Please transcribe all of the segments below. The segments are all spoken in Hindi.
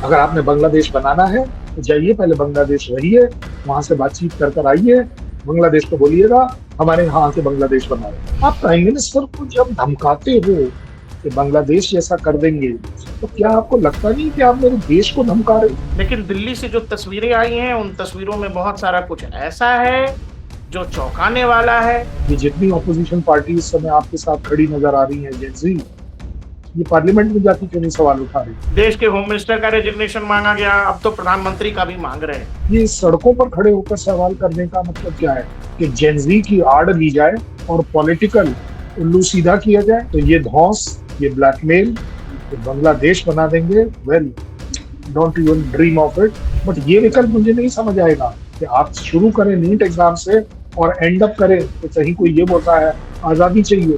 अगर आपने बांग्लादेश बनाना है तो जाइए, पहले बांग्लादेश रहिए, वहां से बातचीत कर कर आइए, बांग्लादेश को बोलिएगा हमारे यहाँ आके बांग्लादेश बनाओ। आप प्राइम मिनिस्टर को जब धमकाते हो कि बांग्लादेश जैसा कर देंगे, तो क्या आपको लगता नहीं कि आप मेरे देश को धमका रहे हो? लेकिन दिल्ली से जो तस्वीरें आई हैं, उन तस्वीरों में बहुत सारा कुछ ऐसा है जो चौंकाने वाला है। ये जितनी ऑपोजिशन पार्टी इस समय आपके साथ खड़ी नजर आ रही है जेंजी, ये पार्लियामेंट में जाके क्यों नहीं सवाल उठा रही? देश के होम मिनिस्टर का रेजिग्नेशन मांगा गया, अब तो प्रधानमंत्री का भी मांग रहे हैं। ये सड़कों पर खड़े होकर सवाल करने का मतलब क्या है कि जेंजी की आड़ ली जाए और पॉलिटिकल उल्लू सीधा किया जाए? तो ये धौंस, ये ब्लैकमेल, ये बांग्लादेश बना देंगे, well don't even dream of it. But ये विकल्प मुझे नहीं समझ आएगा कि आप शुरू करें नीट एग्जाम से और एंड अप करें तो कहीं कोई ये बोल रहा है आजादी चाहिए,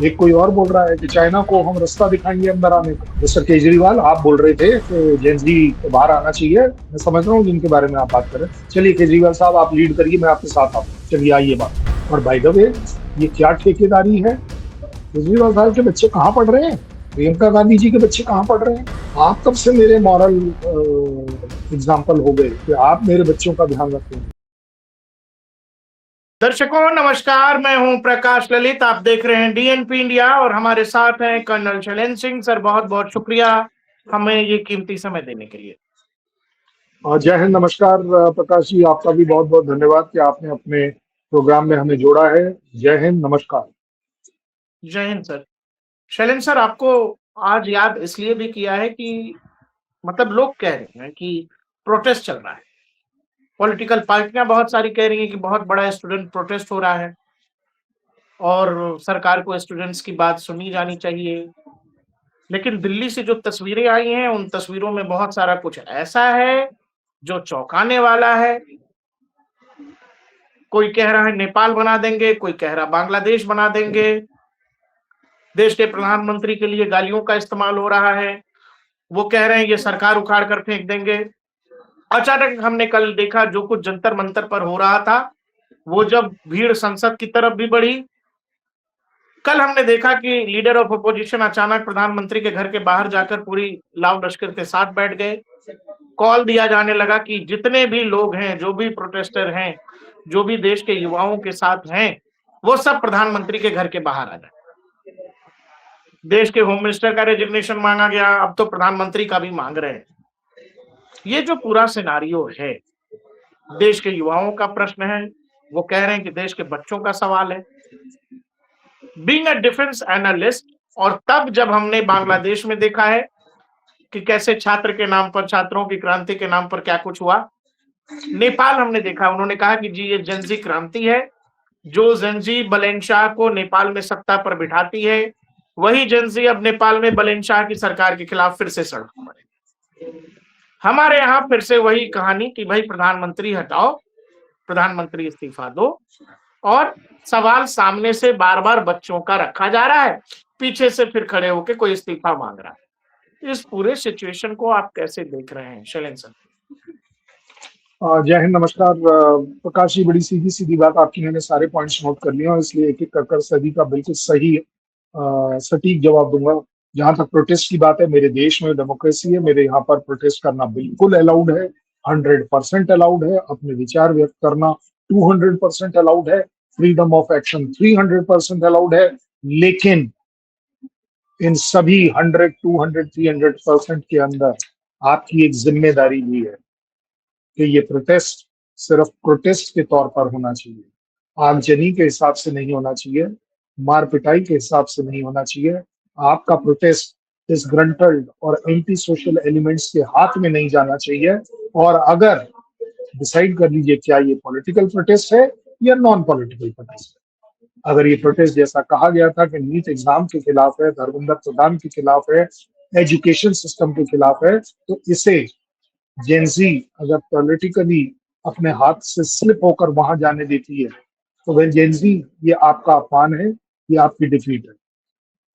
एक कोई और बोल रहा है कि चाइना को हम रास्ता दिखाएंगे अंदर आने का। मिस्टर केजरीवाल, आप बोल रहे थे कि जेंजी को बाहर आना चाहिए, मैं समझ रहा हूँ जिनके बारे में आप बात कर रहे हैं। चलिए केजरीवाल साहब, आप लीड करिए, मैं आपके साथ आऊँ। चलिए आइए बात। और बाय द वे, ये क्या ठेकेदारी है? केजरीवाल साहब के बच्चे कहाँ पढ़ रहे हैं? प्रियंका गांधी जी के बच्चे कहाँ पढ़ रहे हैं? आप कब से मेरे मॉरल एग्जाम्पल हो गए कि आप मेरे बच्चों का ध्यान रखते हैं? दर्शकों नमस्कार, मैं हूं प्रकाश ललित, आप देख रहे हैं डीएनपी इंडिया और हमारे साथ हैं कर्नल शैलेंद्र सिंह सर। बहुत बहुत शुक्रिया हमें ये कीमती समय देने के लिए। जय हिंद, नमस्कार प्रकाश जी, आपका भी बहुत बहुत धन्यवाद कि आपने अपने प्रोग्राम में हमें जोड़ा है। जय हिंद, नमस्कार। जय हिंद सर। शैलेंद्र सर, आपको आज याद इसलिए भी किया है कि मतलब लोग कह रहे हैं कि प्रोटेस्ट चल रहा है, पॉलिटिकल पार्टियां बहुत सारी कह रही हैं कि बहुत बड़ा स्टूडेंट प्रोटेस्ट हो रहा है और सरकार को स्टूडेंट्स की बात सुनी जानी चाहिए। लेकिन दिल्ली से जो तस्वीरें आई हैं, उन तस्वीरों में बहुत सारा कुछ ऐसा है जो चौंकाने वाला है। कोई कह रहा है नेपाल बना देंगे, कोई कह रहा बांग्लादेश बना देंगे। देश के प्रधानमंत्री के लिए गालियों का इस्तेमाल हो रहा है। वो कह रहे हैं ये सरकार उखाड़ कर फेंक देंगे। अचानक हमने कल देखा जो कुछ जंतर मंतर पर हो रहा था, वो जब भीड़ संसद की तरफ भी बढ़ी। कल हमने देखा कि लीडर ऑफ अपोजिशन अचानक प्रधानमंत्री के घर के बाहर जाकर पूरी लाव लश्कर के साथ बैठ गए। कॉल दिया जाने लगा कि जितने भी लोग हैं, जो भी प्रोटेस्टर हैं, जो भी देश के युवाओं के साथ हैं, वो सब प्रधानमंत्री के घर के बाहर आ जाए। देश के होम मिनिस्टर का रेजिग्नेशन मांगा गया, अब तो प्रधानमंत्री का भी मांग रहे हैं। ये जो पूरा सिनारियो है, देश के युवाओं का प्रश्न है, वो कह रहे हैं कि देश के बच्चों का सवाल है। बीइंग अ डिफेंस एनालिस्ट, और तब जब हमने बांग्लादेश में देखा है कि कैसे छात्र के नाम पर, छात्रों की क्रांति के नाम पर क्या कुछ हुआ। नेपाल हमने देखा, उन्होंने कहा कि जी ये जेनजी क्रांति है, जो जेनजी बलेनशाह को नेपाल में सत्ता पर बिठाती है, वही जेनजी अब नेपाल में बलेनशाह की सरकार के खिलाफ फिर से सड़कों पर है। हमारे यहाँ फिर से वही कहानी कि भाई प्रधानमंत्री हटाओ, प्रधानमंत्री इस्तीफा दो, और सवाल सामने से बार बार बच्चों का रखा जा रहा है, पीछे से फिर खड़े होकर कोई इस्तीफा मांग रहा है। इस पूरे सिचुएशन को आप कैसे देख रहे हैं शैलेंद्र सर? जय हिंद, नमस्कार प्रकाश जी, बड़ी सीधी सीधी बात आपकी, मैंने सारे पॉइंट्स नोट कर लिए और इसलिए एक एक कर सभी का बिल्कुल सही सटीक जवाब दूंगा। जहां तक प्रोटेस्ट की बात है, मेरे देश में डेमोक्रेसी है, मेरे यहाँ पर प्रोटेस्ट करना बिल्कुल अलाउड है, 100% अलाउड है, अपने विचार व्यक्त करना 200% अलाउड है, फ्रीडम ऑफ एक्शन 300% अलाउड है। लेकिन इन सभी 100, 200, 300% के अंदर आपकी एक जिम्मेदारी भी है कि ये प्रोटेस्ट सिर्फ प्रोटेस्ट के तौर पर होना चाहिए, आगजनी के हिसाब से नहीं होना चाहिए, मार पिटाई के हिसाब से नहीं होना चाहिए। आपका प्रोटेस्ट डिसग्रंटल्ड और एंटी सोशल एलिमेंट्स के हाथ में नहीं जाना चाहिए। और अगर डिसाइड कर लीजिए क्या ये पॉलिटिकल प्रोटेस्ट है या नॉन पॉलिटिकल प्रोटेस्ट है। अगर ये प्रोटेस्ट जैसा कहा गया था कि नीट एग्जाम के खिलाफ है, धर्मेंद्र प्रधान के खिलाफ है, एजुकेशन सिस्टम के खिलाफ है, तो इसे जेंजी अगर पॉलिटिकली अपने हाथ से स्लिप होकर वहां जाने देती है तो वह जेंजी, ये आपका अपमान है, ये आपकी डिफीट है।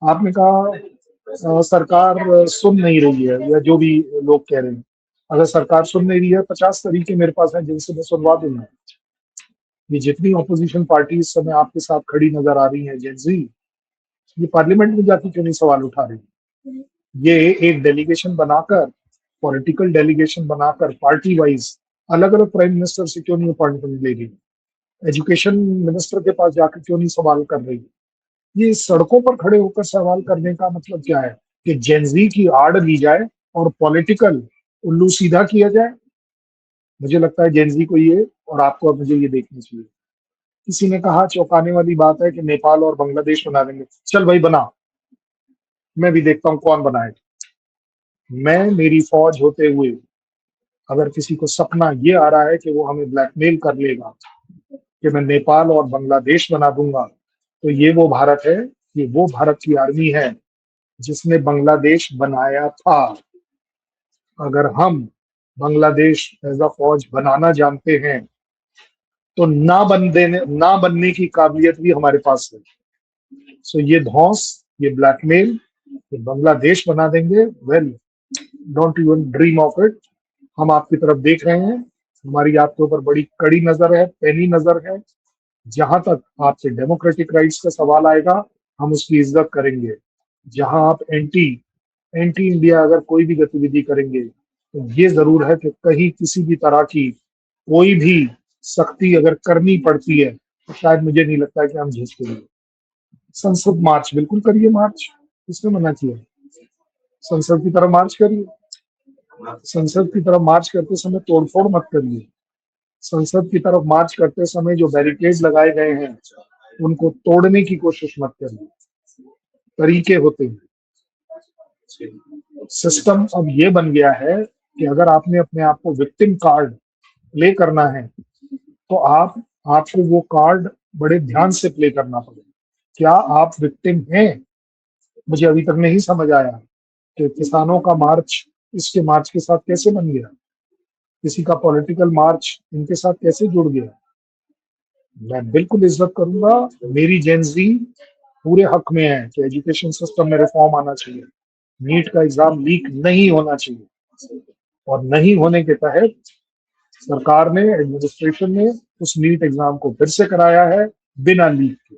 आपने कहा सरकार सुन नहीं रही है, या जो भी लोग कह रहे हैं, अगर सरकार सुन नहीं रही है, 50 तरीके मेरे पास हैं जिनसे मैं सुनवा दूंगा। ये जितनी ऑपोजिशन पार्टी इस समय आपके साथ खड़ी नजर आ रही है जेंजी, ये पार्लियामेंट में जाके क्यों नहीं सवाल उठा रही? ये एक डेलीगेशन बनाकर पॉलिटिकल डेलीगेशन बनाकर पार्टी वाइज अलग अलग प्राइम मिनिस्टर से क्यों नहीं अपॉइंटमेंट ले रही, एजुकेशन मिनिस्टर के पास जाकर क्यों नहीं सवाल कर रही। ये सड़कों पर खड़े होकर सवाल करने का मतलब क्या है कि जेनजी की आड़ ली जाए और पॉलिटिकल उल्लू सीधा किया जाए। मुझे लगता है जेनजी को ये और आपको अब मुझे ये देखना चाहिए। किसी ने कहा चौंकाने वाली बात है कि नेपाल और बांग्लादेश बना देंगे। चल भाई बना, मैं भी देखता हूँ कौन बनाए। मैं मेरी फौज होते हुए अगर किसी को सपना ये आ रहा है कि वो हमें ब्लैकमेल कर लेगा कि मैं नेपाल और बांग्लादेश बना दूंगा, तो ये वो भारत है, ये वो भारत की आर्मी है जिसने बांग्लादेश बनाया था। अगर हम बांग्लादेश एज अ फौज बनाना जानते हैं तो ना बनने की काबिलियत भी हमारे पास है। सो ये धौंस, ये ब्लैकमेल, ये बांग्लादेश बना देंगे, well don't even dream of it. हम आपकी तरफ देख रहे हैं, हमारी आपके ऊपर बड़ी कड़ी नजर है, पैनी नजर है। जहां तक आपके डेमोक्रेटिक राइट्स का सवाल आएगा हम उसकी इज्जत करेंगे। जहां आप एंटी एंटी इंडिया अगर कोई भी गतिविधि करेंगे तो ये जरूर है कि कहीं किसी भी तरह की कोई भी सख्ती अगर करनी पड़ती है तो शायद मुझे नहीं लगता है कि हम झेल सकेंगे। संसद मार्च बिल्कुल करिए, मार्च किसने मना किया, संसद की तरफ मार्च करिए। संसद की तरफ मार्च करते समय तोड़फोड़ मत करिए। संसद की तरफ मार्च करते समय जो बैरिकेड लगाए गए हैं उनको तोड़ने की कोशिश मत करिए। तरीके होते हैं। सिस्टम अब ये बन गया है कि अगर आपने अपने आप को विक्टिम कार्ड प्ले करना है तो आपको वो कार्ड बड़े ध्यान से प्ले करना पड़ेगा। क्या आप विक्टिम हैं? मुझे अभी तक नहीं समझ आया कि किसानों का मार्च इसके मार्च के साथ कैसे बन गया, किसी का पॉलिटिकल मार्च इनके साथ कैसे जुड़ गया। मैं बिल्कुल इज्जत करूंगा, मेरी जेनजी पूरे हक में है कि एजुकेशन सिस्टम में रिफॉर्म आना चाहिए, नीट का एग्जाम लीक नहीं होना चाहिए, और नहीं होने के तहत सरकार ने, एडमिनिस्ट्रेशन ने उस नीट एग्जाम को फिर से कराया है बिना लीक के।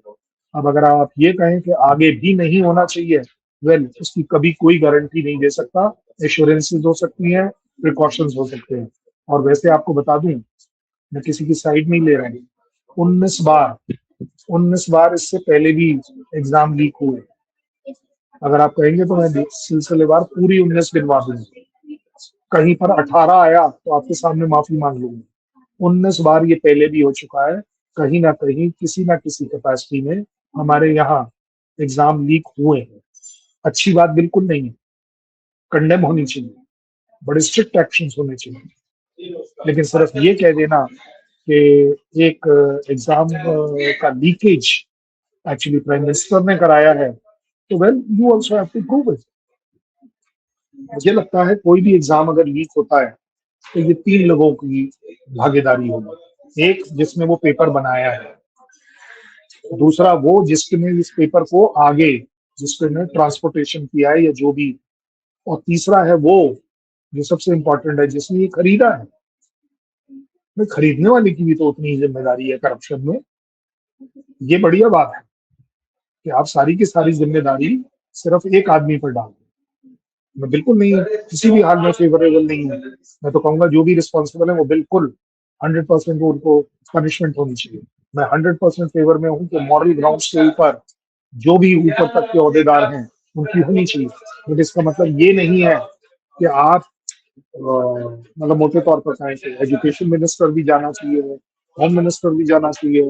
अब अगर आप ये कहें कि आगे भी नहीं होना चाहिए, वेल उसकी कभी कोई गारंटी नहीं दे सकता। एश्योरेंसेस हो सकती हैं, प्रिकॉशंस हो सकते हैं। और वैसे आपको बता दूं, मैं किसी की साइड नहीं ले रहा हूं। 19 बार इससे पहले भी एग्जाम लीक हुए। अगर आप कहेंगे तो मैं सिलसिलेवार पूरी 19 गिनवा दूंगा। कहीं पर 18 आया तो आपके सामने माफी मांग लूंगा। 19 बार ये पहले भी हो चुका है। कहीं ना कहीं किसी ना किसी कैपेसिटी में हमारे यहाँ एग्जाम लीक हुए हैं। अच्छी बात बिल्कुल नहीं है, कंडेम होनी चाहिए, बड़े स्ट्रिक्ट एक्शंस होने चाहिए। लेकिन सिर्फ ये कह देना कि एक एग्जाम का लीकेज एक्चुअली प्राइम मिनिस्टर ने कराया है, तो well you also have to prove it. मुझे लगता है कोई भी एग्जाम अगर लीक होता है तो ये 3 लोगों की भागीदारी होगी। एक जिसने वो पेपर बनाया है, दूसरा वो जिसने इस पेपर को आगे जिसने ट्रांसपोर्टेशन किया है या जो भी, और तीसरा है वो जो सबसे इंपॉर्टेंट है जिसने ये खरीदा है। मैं खरीदने वाले की भी तो उतनी ही जिम्मेदारी है करप्शन में। ये बढ़िया बात है कि आप सारी की सारी जिम्मेदारी सिर्फ एक आदमी पर डाल। मैं बिल्कुल नहीं, किसी भी हाल में फेवरेबल नहीं हूँ। मैं तो कहूंगा जो भी रिस्पॉन्सिबल है वो बिल्कुल 100% उनको पनिशमेंट होनी चाहिए। मैं 100% फेवर में हूँ कि मॉरल ग्राउंड के ऊपर जो भी ऊपर तक के ओहदेदार हैं उनकी होनी चाहिए। लेकिन इसका मतलब ये नहीं है कि आप मतलब मोटे तौर पर कहें कि एजुकेशन मिनिस्टर भी जाना चाहिए, होम मिनिस्टर भी जाना चाहिए,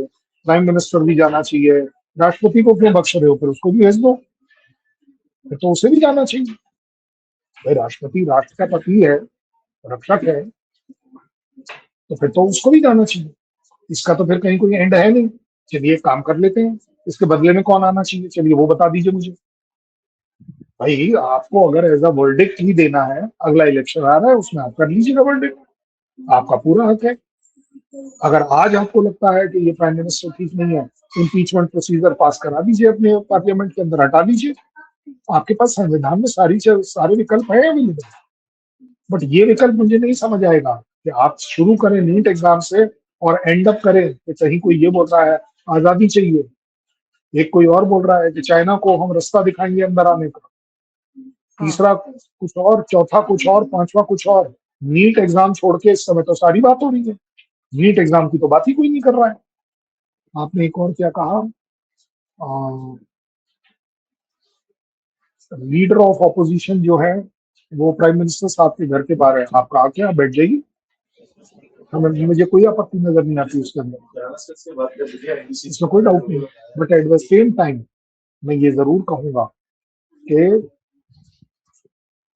प्राइम मिनिस्टर भी जाना चाहिए, राष्ट्रपति को क्यों बख्श रहे हो? फिर उसको भी भेज दो, फिर तो उसे भी जाना चाहिए। भाई राष्ट्रपति राष्ट्र का पति है, रक्षक है, तो फिर तो उसको भी जाना चाहिए। इसका तो फिर कहीं कोई एंड है नहीं। चलिए एक काम कर लेते हैं, इसके बदले में कौन आना चाहिए, चलिए वो बता दीजिए मुझे। भाई आपको अगर एज अ वर्डिक्ट ही देना है, अगला इलेक्शन आ रहा है उसमें आप कर लीजिएगा वर्डिक्ट, आपका पूरा हक है। अगर आज आपको लगता है कि ये प्राइम मिनिस्टर ठीक नहीं है, इम्पीचमेंट प्रोसीजर पास करा दीजिए, अपने पार्लियामेंट के अंदर हटा दीजिए। आपके पास संविधान में सारे विकल्प है अवेलेबल। बट ये विकल्प मुझे नहीं समझ आएगा कि आप शुरू करें नीट एग्जाम से और एंड अप करें कि कहीं कोई ये बोल रहा है आजादी चाहिए, एक कोई और बोल रहा है कि चाइना को हम रास्ता दिखाएंगे अंदर आने का। तीसरा कुछ और, चौथा कुछ और, पांचवा कुछ और। नीट एग्जाम छोड़ के इस समय तो सारी बात हो रही है, नीट एग्जाम की तो बात ही कोई नहीं कर रहा है। आपने एक और क्या कहा, लीडर ऑफ ऑपोजिशन जो है वो प्राइम मिनिस्टर साहब के घर के बाहर है, आप कहा क्या बैठ जाइए, हमें, मुझे कोई आपत्ति नजर नहीं आती उसके अंदर, इसमें कोई डाउट नहीं। But at the same time मैं ये जरूर कहूंगा कि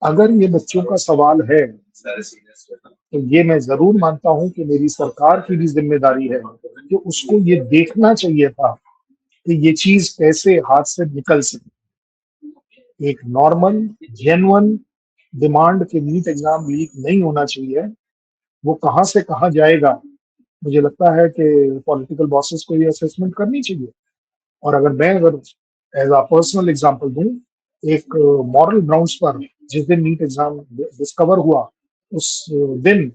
अगर ये बच्चों का सवाल है तो ये मैं जरूर मानता हूं कि मेरी सरकार की भी जिम्मेदारी है कि उसको ये देखना चाहिए था कि ये चीज कैसे हाथ से निकल सके। एक नॉर्मल जेन्युइन डिमांड के नीट एग्जाम लीक नहीं होना चाहिए, वो कहां से कहां जाएगा, मुझे लगता है कि पॉलिटिकल बॉसेस को ये असेसमेंट करनी चाहिए। और अगर एज अ पर्सनल एग्जांपल दूं, एक मॉरल ग्राउंड्स पर जिस दिन नीट एग्जाम डिस्कवर हुआ, उस दिन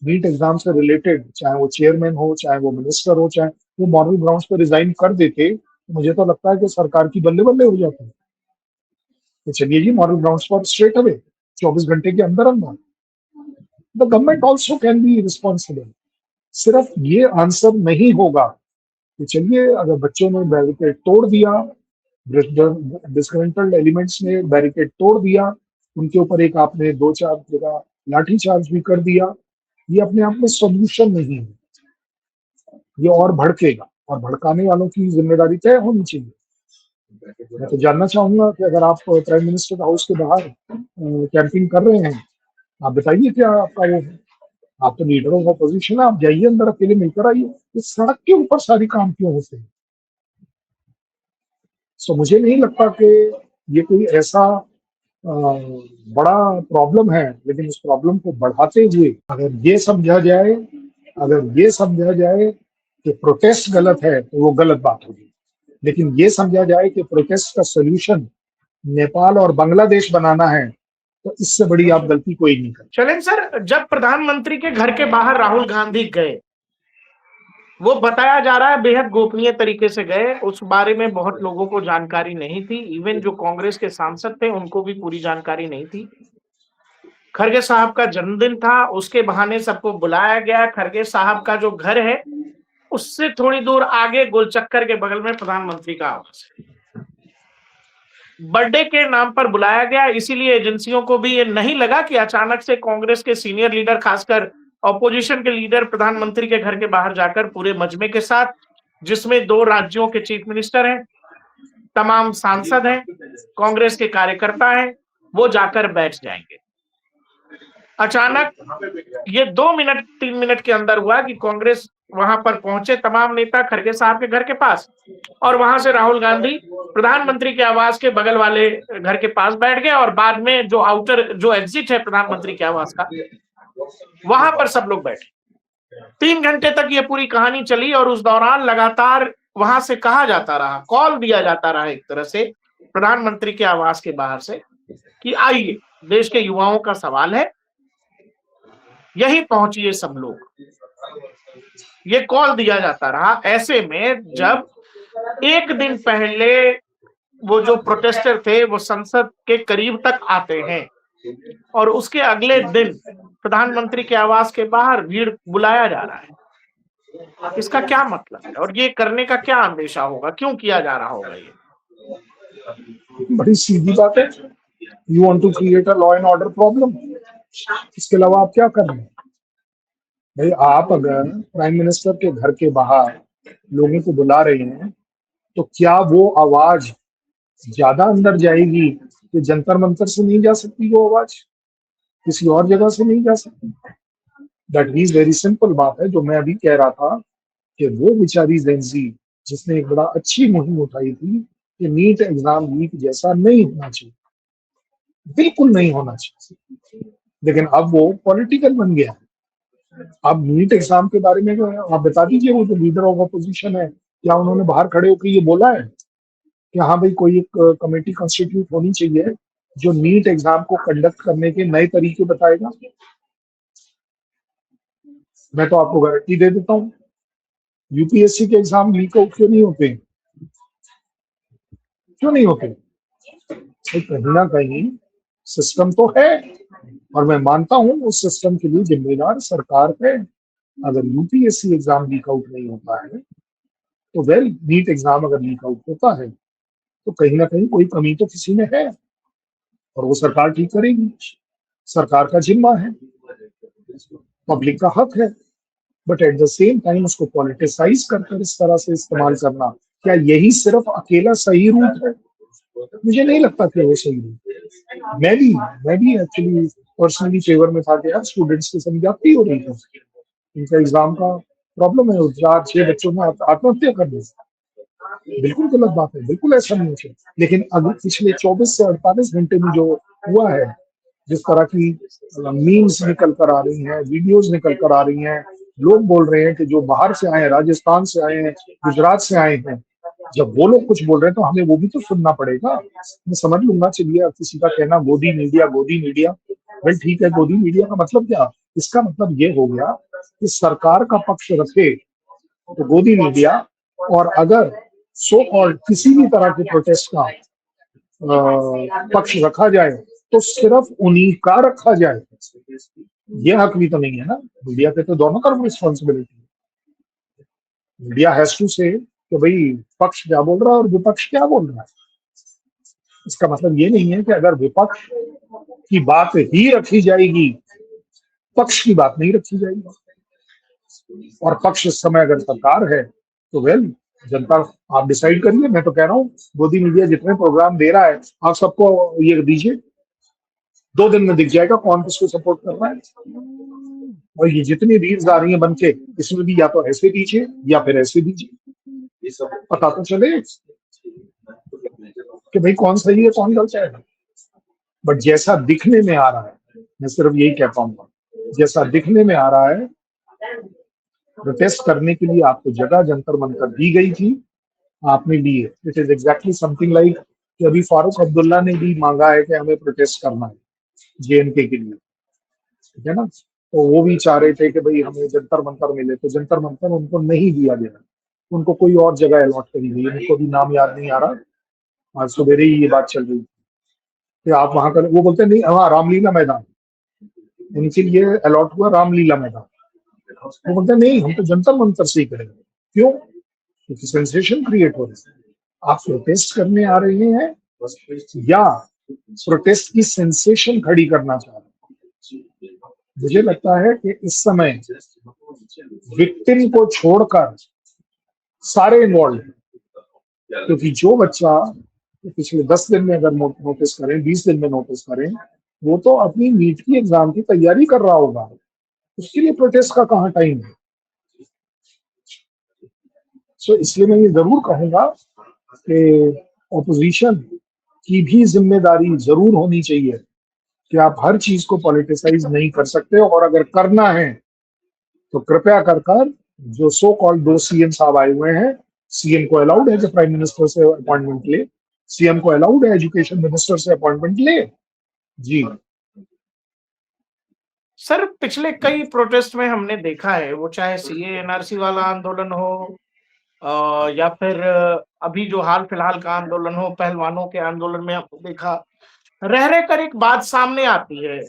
नीट एग्जाम से रिलेटेड चाहे वो चेयरमैन हो, चाहे वो मिनिस्टर हो, चाहे वो मॉरल ग्राउंड्स पर रिजाइन कर देते, तो मुझे तो लगता है कि सरकार की बल्ले बल्ले हो जाती। तो चलिए जी, मॉरल ग्राउंड्स पर स्ट्रेट अवे 24 घंटे के अंदर अंदर the government also can be responsible. सिर्फ ये आंसर नहीं होगा कि चलिए अगर बच्चों ने बैरिकेड तोड़ दिया, डिस्ग्रंटल्ड एलिमेंट्स ने बैरिकेड तोड़ दिया, उनके ऊपर एक आपने 2-4 जगह लाठी चार्ज भी कर दिया, ये अपने आप में सॉल्यूशन नहीं है, ये और भड़केगा और भड़काने वालों की जिम्मेदारी तय होनी चाहिए। मैं तो जानना चाहूंगा कि अगर आप प्राइम मिनिस्टर हाउस के बाहर कैंपिंग कर रहे हैं, आप बताइए क्या आपका वो, आप तो लीडर ऑफ अपोजिशन है, आप जाइए अंदर अकेले मिलकर आइए, इस सड़क के ऊपर सारी काम क्यों होते हैं। सो मुझे नहीं लगता कि ये कोई ऐसा बड़ा प्रॉब्लम है, लेकिन उस प्रॉब्लम को बढ़ाते हुए अगर ये समझा जाए कि प्रोटेस्ट गलत है तो वो गलत बात होगी, लेकिन ये समझा जाए कि प्रोटेस्ट का सोल्यूशन नेपाल और बांग्लादेश बनाना है, तो इससे बड़ी आप गलती कोई नहीं कर। चलें सर, जब प्रधानमंत्री के घर के बाहर राहुल गांधी गए, वो बताया जा रहा है बेहद गोपनीय तरीके से गए, उस बारे में बहुत लोगों को जानकारी नहीं थी, इवन जो कांग्रेस के सांसद थे उनको भी पूरी जानकारी नहीं थी। खरगे साहब का जन्मदिन था, उसके बहाने सबको बुलाया गया। खरगे साहब का जो घर है उससे थोड़ी दूर आगे गोलचक्कर के बगल में प्रधानमंत्री का आवास है। बर्थडे के नाम पर बुलाया गया, इसीलिए एजेंसियों को भी ये नहीं लगा कि अचानक से कांग्रेस के सीनियर लीडर, खासकर ऑपोजिशन के लीडर, प्रधानमंत्री के घर के बाहर जाकर पूरे मजमे के साथ, जिसमें 2 राज्यों के चीफ मिनिस्टर हैं, तमाम सांसद हैं, कांग्रेस के कार्यकर्ता हैं, वो जाकर बैठ जाएंगे। अचानक ये 2 मिनट 3 मिनट के अंदर हुआ कि कांग्रेस वहां पर पहुंचे, तमाम नेता खरगे साहब के घर के पास, और वहां से राहुल गांधी प्रधानमंत्री के आवास के बगल वाले घर के पास बैठ गए, और बाद में जो एग्जिट है प्रधानमंत्री के आवास का, वहां पर सब लोग बैठे। 3 घंटे तक ये पूरी कहानी चली, और उस दौरान लगातार वहां से कहा जाता रहा, कॉल दिया जाता रहा एक तरह से प्रधानमंत्री के आवास के बाहर से कि आइए, देश के युवाओं का सवाल है, यही पहुंचिए सब लोग, ये कॉल दिया जाता रहा। ऐसे में जब एक दिन पहले वो जो प्रोटेस्टर थे वो संसद के करीब तक आते हैं, और उसके अगले दिन प्रधानमंत्री के आवास के बाहर भीड़ बुलाया जा रहा है, इसका क्या मतलब है और ये करने का क्या अंदेशा होगा, क्यों किया जा रहा होगा? ये बड़ी सीधी बात है, you want to create a law and order problem, इसके अलावा आप क्या कर रहे हैं भाई? आप अगर प्राइम मिनिस्टर के घर के बाहर लोगों को बुला रहे हैं, तो क्या वो आवाज ज्यादा अंदर जाएगी कि जंतर मंतर से नहीं जा सकती, वो आवाज किसी और जगह से नहीं जा सकती? दैट मीन्स वेरी सिंपल बात है जो मैं अभी कह रहा था कि वो बेचारी जेंजी जिसने एक बड़ा अच्छी मुहिम उठाई थी कि नीट एग्जाम लीक जैसा नहीं होना चाहिए, बिल्कुल नहीं होना चाहिए, लेकिन अब वो पॉलिटिकल बन गया। अब नीट एग्जाम के बारे में आप बता दीजिए, वो जो लीडर ऑफ अपोजिशन है, क्या उन्होंने बाहर खड़े होकर ये बोला है कि हाँ भाई कोई एक कमेटी कंस्टिट्यूट होनी चाहिए जो नीट एग्जाम को कंडक्ट करने के नए तरीके बताएगा? मैं तो आपको गारंटी दे देता हूँ, यूपीएससी के एग्जाम लीक आउट क्यों नहीं होते? क्यों नहीं होते? तो कहीं ना कहीं सिस्टम तो है और मैं मानता हूं उस सिस्टम के लिए जिम्मेदार सरकार है। अगर यूपीएससी एग्जाम लीक आउट नहीं होता है तो वेल, नीट एग्जाम अगर लीक आउट होता है तो कहीं ना कहीं कोई कमी तो किसी में है और वो सरकार ठीक करेगी। सरकार का जिम्मा है, पब्लिक का हक है। But at the same time उसको पॉलिटिसाइज कर इस तरह से इस्तेमाल करना, क्या यही सिर्फ अकेला सही रूट है? मुझे नहीं लगता कि वो सही रूट है। मैं भी एक्चुअली पर्सनली फेवर में था कि यार स्टूडेंट्स की संख्या हो रही है, इनका एग्जाम का प्रॉब्लम है, 4-6 बच्चों ने आत्महत्या कर दी। बिल्कुल गलत बात है, बिल्कुल ऐसा नहीं है। लेकिन अगर पिछले 24 से 48 घंटे में जो हुआ है, जिस तरह की मीम्स निकल कर आ रही हैं, वीडियोस निकल कर आ रही हैं, लोग बोल रहे हैं कि जो बाहर से आए हैं, राजस्थान से आए हैं, गुजरात से आए हैं, जब वो लोग कुछ बोल रहे हैं तो हमें वो भी तो सुनना पड़ेगा। मैं समझ लूंगा, चलिए किसी का कहना गोदी मीडिया, वेल ठीक है, गोदी मीडिया का मतलब क्या? इसका मतलब ये हो गया कि सरकार का पक्ष रखे तो गोदी मीडिया, और अगर सो कॉल्ड किसी भी तरह के प्रोटेस्ट का पक्ष रखा जाए तो सिर्फ उन्हीं का रखा जाए। ये हक भी तो नहीं है ना मीडिया पे, तो दोनों तरफ रिस्पॉन्सिबिलिटी है। मीडिया हैज टू से कि भाई पक्ष क्या बोल रहा है और विपक्ष क्या बोल रहा है। इसका मतलब ये नहीं है कि अगर विपक्ष की बात ही रखी जाएगी, पक्ष की बात नहीं रखी जाएगी। और पक्ष इस समय अगर सरकार है तो वेल, जनता आप डिसाइड करिए। मैं तो कह रहा हूँ गोदी मीडिया जितने प्रोग्राम दे रहा है आप सबको ये दीजिए, 2 दिन में दिख जाएगा कौन किसको सपोर्ट कर रहा है। और ये जितनी रील्स आ रही है बन के, इसमें भी या तो ऐसे दीजिए या फिर ऐसे दीजिए, पता तो चले कि भाई कौन सही है कौन गलत है। बट जैसा दिखने में आ रहा है, मैं सिर्फ यही कह पाऊंगा, जैसा दिखने में आ रहा है, प्रोटेस्ट करने के लिए आपको जगह जंतर मंतर दी गई थी, आपने लिए। It is exactly something like कि अभी फारूक अब्दुल्ला ने भी मांगा है कि हमें प्रोटेस्ट करना है जेएनके के लिए, ठीक है ना। तो वो भी चाह रहे थे कि भाई हमें जंतर मंतर मिले, तो जंतर मंतर उनको नहीं दिया गया, उनको कोई और जगह अलॉट करी गई, उनको भी नाम याद नहीं आ रहा। आज सवेरे ही ये बात चल रही थी कि आप वहां कर, वो बोलते नहीं, हाँ रामलीला मैदान, उनके लिए अलॉट हुआ रामलीला मैदान। वो बोलते नहीं, हम तो जंतर मंतर से ही करेंगे। क्यों? क्योंकि सेंसेशन क्रिएट हो रही है। आप प्रोटेस्ट करने आ रहे हैं या प्रोटेस्ट की सेंसेशन खड़ी करना चाह रहे हैं? मुझे लगता है कि इस समय विक्टिम को छोड़कर सारे इन्वॉल्व हैं, क्योंकि जो बच्चा पिछले 10 दिन में अगर नोटिस करें, 20 दिन में नोटिस करें, वो तो अपनी नीट की एग्जाम की तैयारी कर रहा होगा, उसके लिए प्रोटेस्ट का कहाँ टाइम है। सो इसलिए मैं ये जरूर कहूंगा कि ऑपोजिशन की भी जिम्मेदारी जरूर होनी चाहिए कि आप हर चीज को पॉलिटिसाइज नहीं कर सकते, और अगर करना है तो कृपया कर जो सो कॉल्ड 2 सीएम साहब आए हुए हैं, सीएम को अलाउड है कि प्राइम मिनिस्टर से अपॉइंटमेंट ले, सीएम को अलाउड है एजुकेशन मिनिस्टर से अपॉइंटमेंट ले। जी सर, पिछले कई प्रोटेस्ट में हमने देखा है, वो चाहे सीए एनआरसी वाला आंदोलन हो या फिर अभी जो हाल फिलहाल का आंदोलन हो, पहलवानों के आंदोलन में आपने देखा, रह रहकर एक बात सामने आती है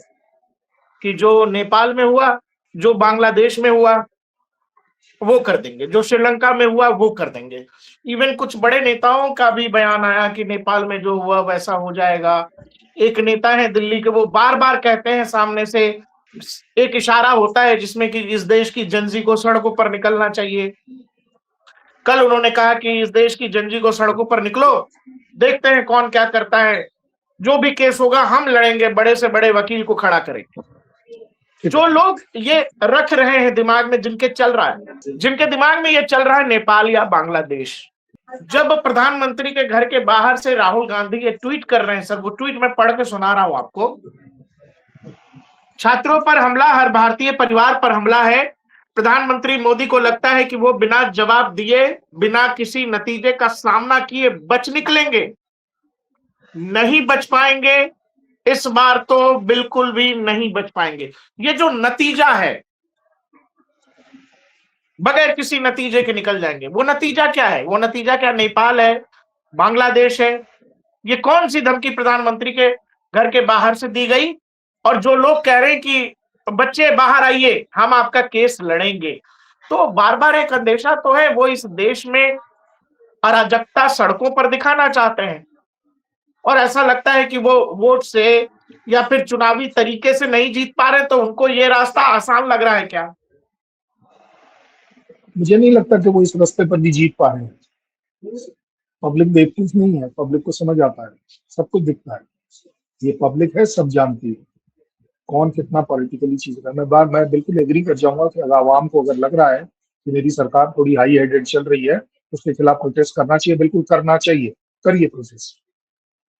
कि जो नेपाल में हुआ, जो बांग्लादेश में हुआ वो कर देंगे, जो श्रीलंका में हुआ वो कर देंगे। इवन कुछ बड़े नेताओं का भी बयान आया कि नेपाल में जो हुआ वैसा हो जाएगा। एक नेता है दिल्ली के, वो बार बार कहते हैं, सामने से एक इशारा होता है जिसमें कि इस देश की जनजी को सड़कों पर निकलना चाहिए। कल उन्होंने कहा कि इस देश की जनजी को सड़कों पर निकलो, देखते हैं कौन क्या करता है, जो भी केस होगा हम लड़ेंगे, बड़े से बड़े वकील को खड़ा करेंगे। जो लोग ये रख रहे हैं दिमाग में, जिनके दिमाग में ये चल रहा है नेपाल या बांग्लादेश, जब प्रधानमंत्री के घर के बाहर से राहुल गांधी ये ट्वीट कर रहे हैं, सर वो ट्वीट मैं पढ़ के सुना रहा हूं आपको। छात्रों पर हमला, हर भारतीय परिवार पर हमला है। प्रधानमंत्री मोदी को लगता है कि वो बिना जवाब दिए, बिना किसी नतीजे का सामना किए बच निकलेंगे। नहीं बच पाएंगे, इस बार तो बिल्कुल भी नहीं बच पाएंगे। ये जो नतीजा है, बगैर किसी नतीजे के निकल जाएंगे। वो नतीजा क्या है? वो नतीजा क्या नेपाल है, बांग्लादेश है? ये कौन सी धमकी प्रधानमंत्री के घर के बाहर से दी गई, और जो लोग कह रहे हैं कि बच्चे बाहर आइए, हम आपका केस लड़ेंगे। तो बार-बार एक अंदेशा तो है, वो इस देश में अराजकता सड़कों पर दिखाना चाहते हैं, और ऐसा लगता है कि वो वोट से या फिर चुनावी तरीके से नहीं जीत पा रहे, तो उनको ये रास्ता आसान लग रहा है क्या? मुझे नहीं लगता कि वो इस रास्ते पर भी जीत पा रहे हैं। पब्लिक बेवकूफ नहीं है, पब्लिक को समझ आता है, सब कुछ दिखता है। ये पब्लिक है, सब जानती है कौन कितना पॉलिटिकली चीज कर रहा है। मैं बिल्कुल एग्री कर जाऊंगा कि अगर आवाम को अगर लग रहा है कि मेरी सरकार थोड़ी हाई हेडेड चल रही है, उसके खिलाफ प्रोटेस्ट करना चाहिए, बिल्कुल करना चाहिए, करिए प्रोटेस्ट।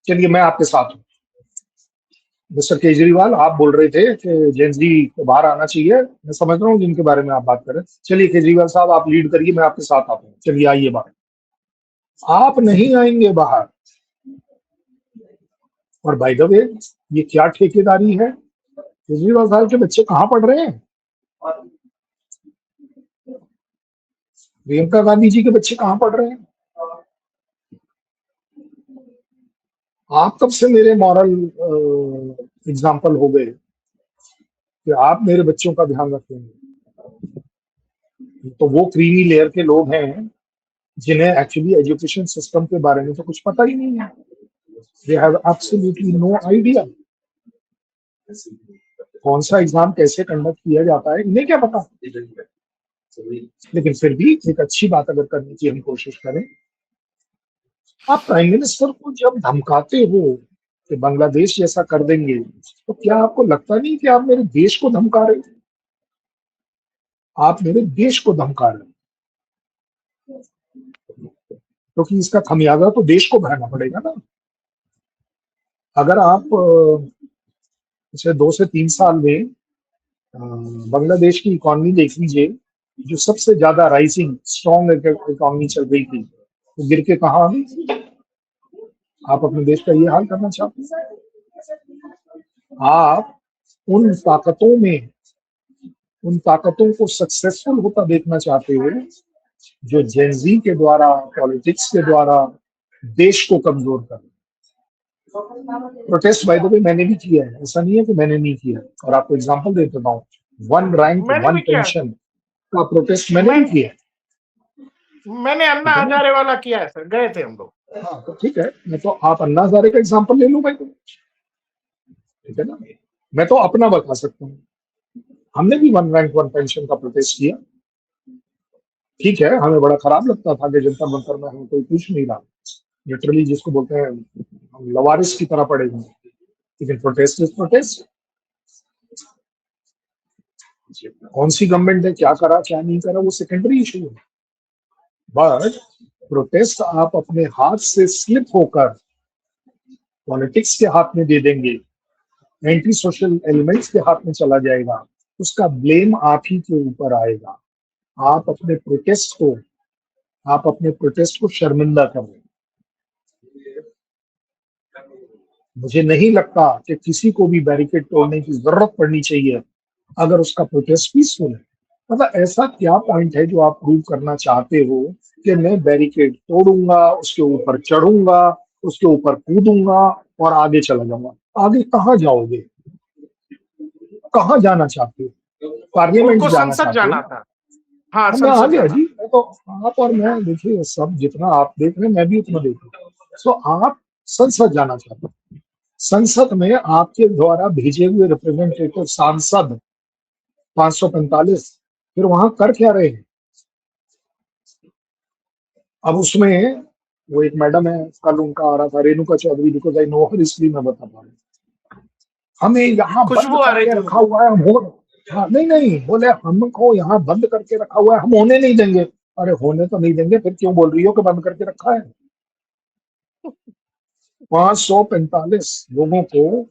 चलिए, मैं आपके साथ हूँ। मिस्टर केजरीवाल, आप बोल रहे थे कि जेन जी को बाहर आना चाहिए, मैं समझ रहा हूँ जिनके बारे में आप बात कर रहे हैं। चलिए केजरीवाल साहब, आप लीड करिए, मैं आपके साथ आता हूँ। चलिए आइए बाहर। आप नहीं आएंगे बाहर, और बाय द वे, ये क्या ठेकेदारी है? केजरीवाल साहब के बच्चे कहाँ पढ़ रहे हैं? प्रियंका गांधी जी के बच्चे कहाँ पढ़ रहे हैं? आप कब से मेरे मॉरल एग्जाम्पल हो गए कि आप मेरे बच्चों का ध्यान रखेंगे? तो वो क्रीमी लेयर के लोग हैं जिन्हें एक्चुअली एजुकेशन सिस्टम के बारे में तो कुछ पता ही नहीं है। They have absolutely no idea कौन सा एग्जाम कैसे कंडक्ट किया जाता है, इन्हें क्या पता। लेकिन फिर भी एक अच्छी बात अगर करने की हम कोशिश करें, आप प्राइम मिनिस्टर को जब धमकाते हो कि बांग्लादेश जैसा कर देंगे, तो क्या आपको लगता नहीं कि आप मेरे देश को धमका रहे हो? आप मेरे देश को धमका रहे हो, क्योंकि इसका खमियाजा तो देश को भरना पड़ेगा ना। अगर आप पिछले 2 से 3 साल में बांग्लादेश की इकोनॉमी देख लीजिए, जो सबसे ज्यादा राइजिंग स्ट्रॉन्ग इकोनॉमी चल रही थी, तो गिर के कहाँ आ गई? आप अपने देश का ये हाल करना चाहते हैं? आप उन ताकतों में उन ताकतों को सक्सेसफुल होता देखना चाहते हो जो जेनजी के द्वारा, पॉलिटिक्स के द्वारा देश को कमजोर कर। प्रोटेस्ट बाय द वे मैंने भी किया है, ऐसा नहीं है कि मैंने नहीं किया। और आपको एग्जांपल दे देता हूँ, वन रैंक मैंने वन भी किया है पेंशन सर। का प्रोटेस्ट मैंने मैं भी किया है। मैंने अन्ना ठीक है ना? हजारे वाला किया है सर, गए थे हम लोग। हाँ, तो ठीक है, मैं तो आप अन्ना हजारे का एग्जांपल ले लूं भाई, तो ठीक है ना। मैं तो अपना बता सकता हूँ, हमने भी वन रैंक वन पेंशन का प्रोटेस्ट किया। ठीक है, हमें बड़ा खराब लगता था कि जंतर मंतर में हमें कोई पूछ नहीं रहा, लिटरली जिसको बोलते हैं हम लवारिस की तरह पड़े हुए हैं। लेकिन प्रोटेस्ट इज प्रोटेस्ट। कौन सी गवर्नमेंट ने क्या करा क्या नहीं करा वो सेकेंडरी इशू है, बट प्रोटेस्ट आप अपने हाथ से स्लिप होकर पॉलिटिक्स के हाथ में दे देंगे, एंटी सोशल एलिमेंट्स के हाथ में चला जाएगा, उसका ब्लेम आप ही के ऊपर आएगा। आप अपने प्रोटेस्ट को शर्मिंदा कर रहे हैं। मुझे नहीं लगता कि किसी को भी बैरिकेड तोड़ने की जरूरत पड़नी चाहिए अगर उसका प्रोटेस्ट पीसफुल है। मतलब ऐसा क्या पॉइंट है जो आप प्रूव करना चाहते हो कि मैं बैरिकेड तोड़ूंगा, उसके ऊपर चढ़ूंगा, उसके ऊपर कूदूंगा और आगे चला जाऊंगा? आगे कहाँ जाओगे? कहाँ जाना चाहते हो? पार्लियामेंट उनको जाना संसद चाहते हो जाना ना? था। हाँ, मैं आ संसद गया जाना जी। मैं तो, आप और मैं देखिए, सब जितना आप देख रहे हैं मैं भी उतना देख रहा हूँ। सो आप संसद जाना चाहते हो, संसद में आपके द्वारा भेजे हुए रिप्रेजेंटेटिव सांसद 545, फिर वहां कर क्या रहे हैं? अब उसमें वो एक मैडम है, कल उनका आ रहा था, Renuka Chaudhary, because I know her, इसलिए मैं बता पा रहा हूँ। हमें यहाँ बंद खुशबू आ रही करके थी रखा उनको। हुआ है, हम हो, हाँ, नहीं नहीं, बोले हमको यहाँ बंद करके रखा हुआ है, हम होने नहीं देंगे। अरे होने तो नहीं देंगे, फिर क्यों बोल रही हो कि बंद करके रखा है? 545 लोगों को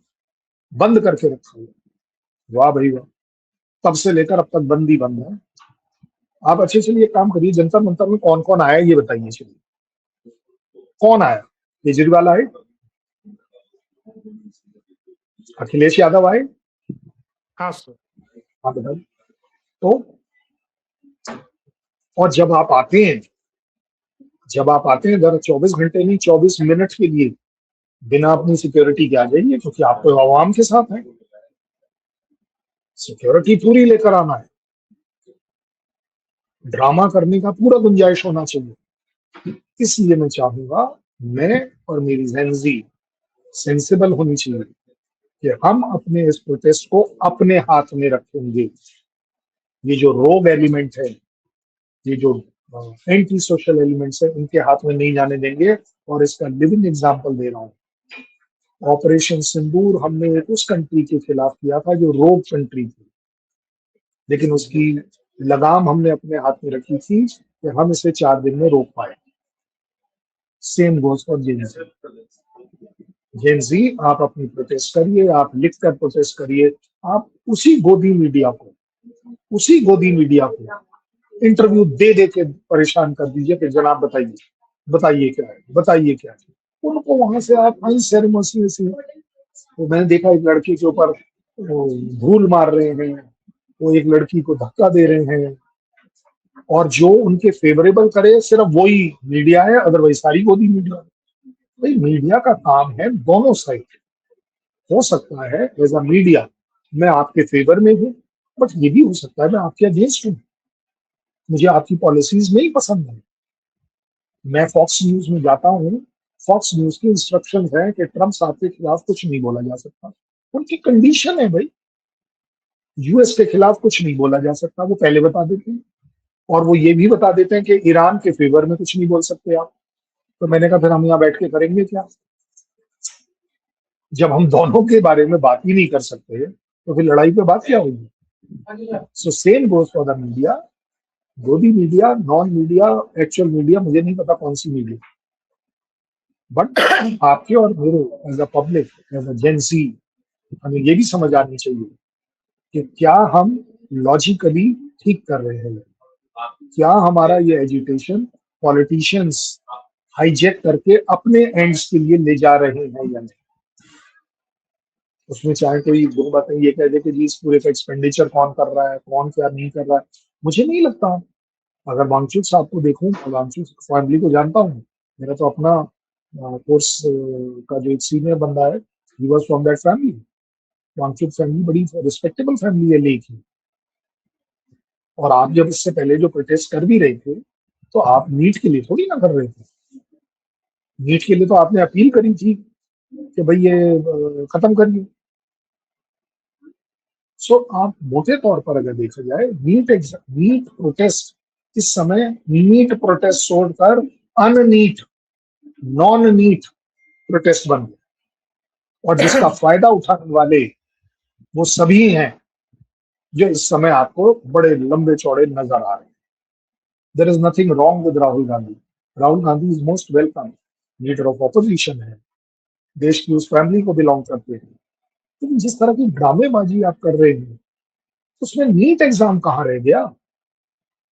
बंद करके रखा हुआ है। वाह भाई वाह, तब से लेकर अब तक बंद ही बंद है। आप अच्छे से लिए काम करिए, जंतर मंतर में कौन कौन आया ये बताइए। चलिए, कौन आया? केजरीवाल आए, अखिलेश यादव आए। हाँ सर। आप बताइए। तो और जब आप आते हैं जरा 24 घंटे नहीं, 24 मिनट के लिए, बिना अपनी सिक्योरिटी के आ जाइए, क्योंकि आप तो आवाम के साथ हैं। सिक्योरिटी पूरी लेकर आना है, ड्रामा करने का पूरा गुंजाइश होना चाहिए। इसलिए मैं चाहूंगा, मैं और मेरी जेनजी सेंसिबल होनी चाहिए कि हम अपने इस प्रोटेस्ट को अपने हाथ में रखेंगे। ये जो रोग एलिमेंट है, ये जो एंटी सोशल एलिमेंट्स है, इनके हाथ में नहीं जाने देंगे। और इसका लिविंग एग्जांपल दे रहा हूँ। ऑपरेशन सिंदूर हमने एक उस कंट्री के खिलाफ किया था जो रोग कंट्री थी, लेकिन उसकी लगाम हमने अपने हाथ में रखी थी कि हम इसे 4 दिन में रोक पाए। Same goes for Gen Z. Gen Z, आप अपनी प्रोटेस्ट करिए, आप लिख कर प्रोटेस्ट करिए। आप उसी गोदी मीडिया को इंटरव्यू दे दे के परेशान कर दीजिए कि जनाब बताइए, बताइए क्या है, बताइए क्या है। उनको वहां से आप अनसेरेमोनियसली से, तो मैंने देखा एक लड़की के ऊपर वो धूल मार रहे हैं, वो एक लड़की को धक्का दे रहे हैं, और जो उनके फेवरेबल करे सिर्फ वही मीडिया है, अदरवाइज सारी गोदी मीडिया है। भाई, मीडिया का काम है दोनों साइड। हो सकता है एज अ मीडिया मैं आपके फेवर में हूँ, बट ये भी हो सकता है मैं आपके अगेंस्ट हूँ, मुझे आपकी पॉलिसीज नहीं पसंद है। मैं फॉक्स न्यूज में जाता हूँ, फॉक्स न्यूज की इंस्ट्रक्शंस है कि ट्रम्प साहब के खिलाफ कुछ नहीं बोला जा सकता। उनकी कंडीशन है भाई, यूएस के खिलाफ कुछ नहीं बोला जा सकता, वो पहले बता देते हैं। और वो ये भी बता देते हैं कि ईरान के फेवर में कुछ नहीं बोल सकते आप। तो मैंने कहा फिर हम यहाँ बैठ के करेंगे क्या, जब हम दोनों के बारे में बात ही नहीं कर सकते, तो फिर लड़ाई पे बात क्या होगी। So same goes for the media, गोदी media, non media, actual media, मुझे नहीं पता कौन सी मीडिया, बट आपके और मेरे as a public, as agency, हमें ये भी समझ आनी चाहिए कि क्या हम लॉजिकली ठीक कर रहे हैं, क्या हमारा ये एजुटेशन पॉलिटिशियंस हाईजैक करके अपने एंड्स के लिए ले जा रहे हैं या नहीं। उसमें चाहे कोई दो बातें ये कह दे कि जी इस पूरे का एक्सपेंडिचर कौन कर रहा है, कौन क्या नहीं कर रहा है, मुझे नहीं लगता। अगर वांगचुक साहब को देखूं, वांगचुक फैमिली को जानता हूँ, मेरा तो अपना कोर्स का जो एक सीनियर बंदा है, he was from that family. Wangchuk family बड़ी रिस्पेक्टेबल फैमिली है लेकी। और आप जब इससे पहले जो प्रोटेस्ट कर भी रहे थे, तो आप नीट के लिए थोड़ी ना कर रहे थे। नीट के लिए तो आपने अपील करी थी कि भाई ये खत्म करिए। सो आप मोटे तौर पर अगर देखा जाए, नीट प्रोटेस्ट इस समय नीट प्रोटेस्ट छोड़कर अननीट, नॉन नीट प्रोटेस्ट बन गया, और जिसका फायदा उठाने वाले वो सभी हैं जो इस समय आपको बड़े लंबे चौड़े नजर आ रहे हैं। There is nothing wrong with Rahul Gandhi. Rahul Gandhi is most welcome, leader of opposition है, देश की उस फैमिली को बिलोंग करते हैं। लेकिन जिस तरह की ड्रामेबाजी आप कर रहे हैं, उसमें नीट एग्जाम कहाँ रह गया।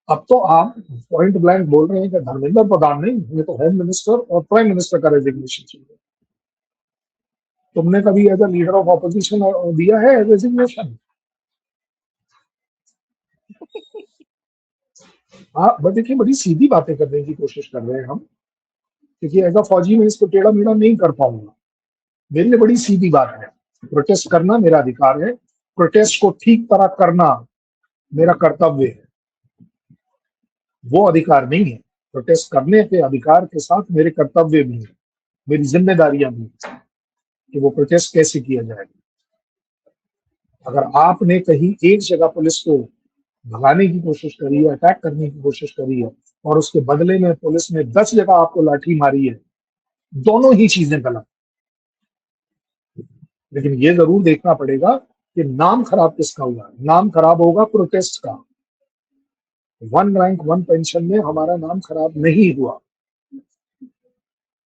अब तो आप पॉइंट ब्लैंक बोल रहे हैं कि धर्मेंद्र प्रधान नहीं, ये तो होम मिनिस्टर और प्राइम मिनिस्टर का रेजिग्नेशन चाहिए। तुमने कभी as a leader of opposition दिया है रेजिग्नेशन? हाँ, बट देखिए, बड़ी सीधी बातें करने की कोशिश कर रहे हैं हम, क्योंकि एज अ फौजी में इसको टेढ़ा मेढ़ा नहीं कर पाऊंगा। मेरे लिए बड़ी सीधी बात है, प्रोटेस्ट करना मेरा अधिकार है, प्रोटेस्ट को ठीक तरह करना मेरा कर्तव्य है, वो अधिकार नहीं है। प्रोटेस्ट करने के अधिकार के साथ मेरे कर्तव्य भी है, मेरी जिम्मेदारियां भी है कि वो प्रोटेस्ट कैसे किया जाएगा। अगर आपने कहीं एक जगह पुलिस को भगाने की कोशिश करी है, अटैक करने की कोशिश करी है, और उसके बदले में पुलिस ने 10 जगह आपको लाठी मारी है, दोनों ही चीजें गलत। लेकिन ये जरूर देखना पड़ेगा कि नाम खराब किसका हुआ। नाम खराब होगा प्रोटेस्ट का। वन रैंक वन पेंशन में हमारा नाम खराब नहीं हुआ,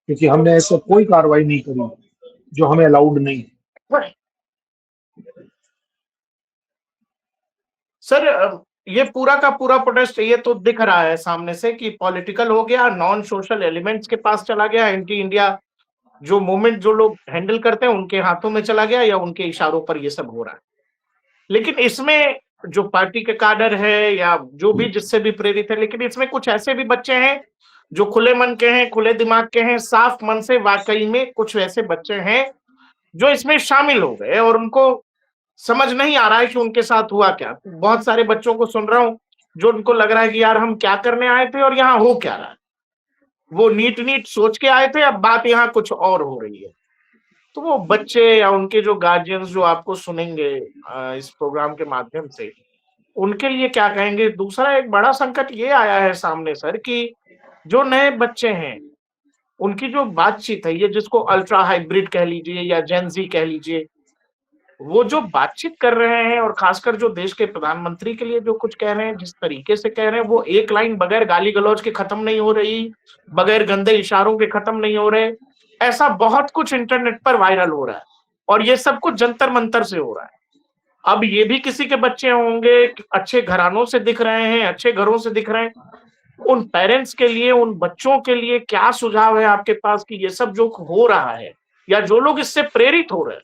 क्योंकि हमने ऐसे कोई कार्रवाई नहीं करी जो हमें अलाउड नहीं। सर, ये पूरा का पूरा प्रोटेस्ट ये तो दिख रहा है सामने से कि पॉलिटिकल हो गया, नॉन सोशल एलिमेंट्स के पास चला गया, एंटी इंडिया जो मूवमेंट जो लोग हैंडल करते हैं उनके हाथों में चला गया, या उनके इशारों पर ये सब हो रहा है। लेकिन इसमें जो पार्टी के काडर है या जो भी जिससे भी प्रेरित है, लेकिन इसमें कुछ ऐसे भी बच्चे हैं जो खुले मन के हैं, खुले दिमाग के हैं, साफ मन से, वाकई में कुछ ऐसे बच्चे हैं जो इसमें शामिल हो गए और उनको समझ नहीं आ रहा है कि उनके साथ हुआ क्या। बहुत सारे बच्चों को सुन रहा हूँ जो उनको लग रहा है कि यार हम क्या करने आए थे और यहाँ हो क्या रहा है। वो नीट नीट सोच के आए थे, अब बात यहाँ कुछ और हो रही है। तो वो बच्चे या उनके जो गार्जियंस जो आपको सुनेंगे इस प्रोग्राम के माध्यम से, उनके लिए क्या कहेंगे? दूसरा एक बड़ा संकट ये आया है सामने सर कि जो नए बच्चे हैं, उनकी जो बातचीत है, ये जिसको अल्ट्रा हाइब्रिड कह लीजिए या जेन ज़ी कह लीजिए, वो जो बातचीत कर रहे हैं और खासकर जो देश के प्रधानमंत्री के लिए जो कुछ कह रहे हैं, जिस तरीके से कह रहे हैं, वो एक लाइन बगैर गाली-गलौज के खत्म नहीं हो रही, बगैर गंदे इशारों के खत्म नहीं हो रहे। ऐसा बहुत कुछ इंटरनेट पर वायरल हो रहा है और ये सब कुछ जंतर-मंतर से हो रहा है। अब ये भी किसी के बच्चे होंगे, अच्छे घरानों से दिख रहे हैं, अच्छे घरों से दिख रहे हैं। उन पेरेंट्स के लिए, उन बच्चों के लिए क्या सुझाव है आपके पास कि ये सब जो हो रहा है या जो लोग इससे प्रेरित हो रहे हैं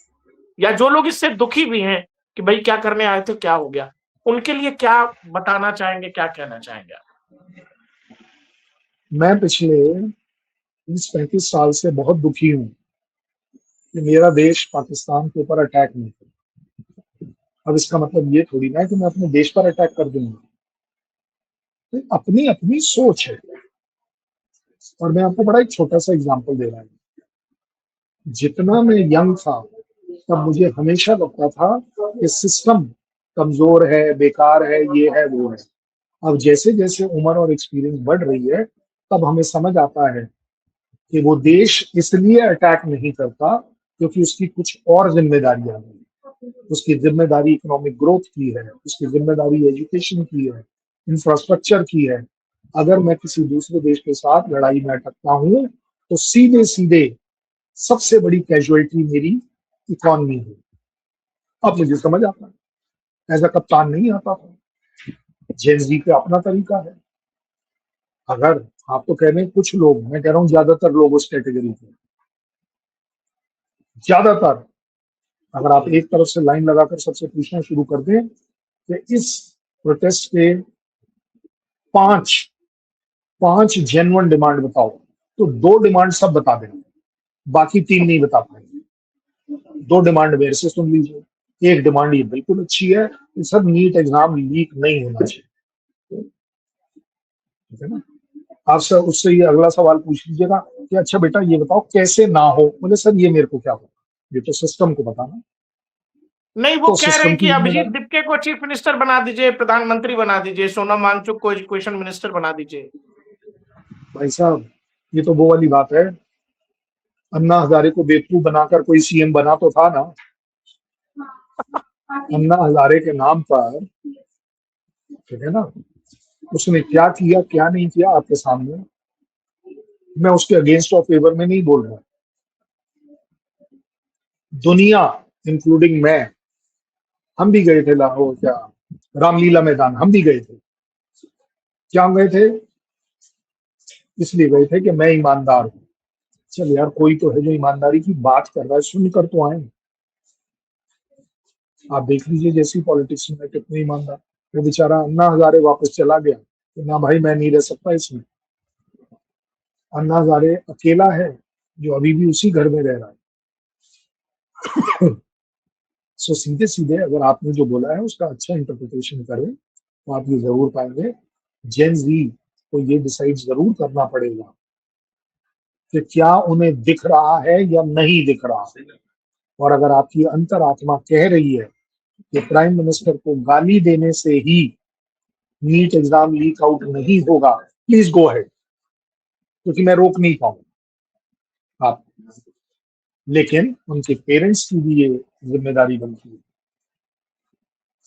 या जो लोग इससे दुखी भी हैं कि भाई क्या करने आए थे, क्या हो गया? उनके लिए क्या बताना चाहेंगे, क्या कहना चाहेंगे आप? मैं पिछले 30-35 साल से बहुत दुखी हूँ कि मेरा देश पाकिस्तान के ऊपर अटैक नहीं कर। अब इसका मतलब ये थोड़ी ना है कि मैं अपने देश पर अटैक कर दूंगा। तो अपनी अपनी सोच है। और मैं आपको बड़ा एक छोटा सा एग्जांपल दे रहा हूँ। जितना मैं यंग था तब मुझे हमेशा लगता था कि सिस्टम कमजोर है, बेकार है, ये है, वो है। अब जैसे जैसे उम्र और एक्सपीरियंस बढ़ रही है तब हमें समझ आता है कि वो देश इसलिए अटैक नहीं करता क्योंकि उसकी कुछ और जिम्मेदारियां हैं। उसकी जिम्मेदारी इकोनॉमिक ग्रोथ की है, उसकी जिम्मेदारी एजुकेशन की है, इंफ्रास्ट्रक्चर की है। अगर मैं किसी दूसरे देश के साथ लड़ाई में अटकता हूँ तो सीधे सीधे सबसे बड़ी कैजुअलिटी मेरी इकोनॉमी है। अब मुझे समझ आता है, एज अ कप्तान नहीं आता था। जेनजी का अपना तरीका है। अगर आप तो कह रहे हैं कुछ लोग, मैं कह रहा हूँ ज्यादातर लोग उस कैटेगरी के, ज्यादातर। अगर आप एक तरफ से लाइन लगाकर सबसे पूछना शुरू कर दें कि इस प्रोटेस्ट के पांच पांच जेन्युइन डिमांड बताओ, तो दो डिमांड सब बता देंगे, बाकी तीन नहीं बता पाएंगे। दो डिमांड मेरे से सुन लीजिए। एक डिमांड ये बिल्कुल अच्छी है कि सब नीट एग्जाम लीक नहीं होना चाहिए, ठीक है ना। आपसे उससे ये अगला सवाल पूछ लीजिएगा कि अच्छा बेटा ये बताओ कैसे ना हो। बोले सर ये मेरे को क्या होगा, ये तो सिस्टम को बताना। नहीं, वो तो कह रहे सिस्टम हैं कि की अभिजीत जिम्मेदारी। दिप्के को चीफ मिनिस्टर बना दीजिए, प्रधानमंत्री बना दीजिए, सोनम वांगचुक को एजुकेशन मिनिस्टर बना दीजिए। भाई साहब ये तो वो वाली बात है, अन्ना हजारे को बेवकूफ बनाकर कोई सीएम बना तो था ना। अन्ना हजारे के नाम पर, ठीक है ना, उसने क्या किया क्या नहीं किया आपके सामने। मैं उसके अगेंस्ट और फेवर में नहीं बोल रहा। दुनिया इंक्लूडिंग मैं, हम भी गए थे लाहौर, क्या रामलीला मैदान, हम भी गए थे। क्या गए थे? इसलिए गए थे कि मैं ईमानदार हूं। चल यार कोई तो है जो ईमानदारी की बात कर रहा है, सुनकर तो आए। आप देख लीजिए जैसी पॉलिटिक्स में कितने ईमानदार। वो बेचारा अन्ना हजारे वापस चला गया कि ना भाई मैं नहीं रह सकता इसमें। अन्ना हजारे अकेला है जो अभी भी उसी घर में रह रहा है। सो सीधे सीधे अगर आपने जो बोला है उसका अच्छा इंटरप्रिटेशन करें तो आप ये जरूर पाएंगे, जेन जी को ये डिसाइड जरूर करना पड़ेगा कि क्या उन्हें दिख रहा है या नहीं दिख रहा है। और अगर आपकी अंतरात्मा कह रही है कि प्राइम मिनिस्टर को गाली देने से ही नीट एग्जाम लीक आउट नहीं होगा, प्लीज गो अहेड, क्योंकि मैं रोक नहीं पाऊंगा आप। लेकिन उनके पेरेंट्स की भी ये जिम्मेदारी बनती है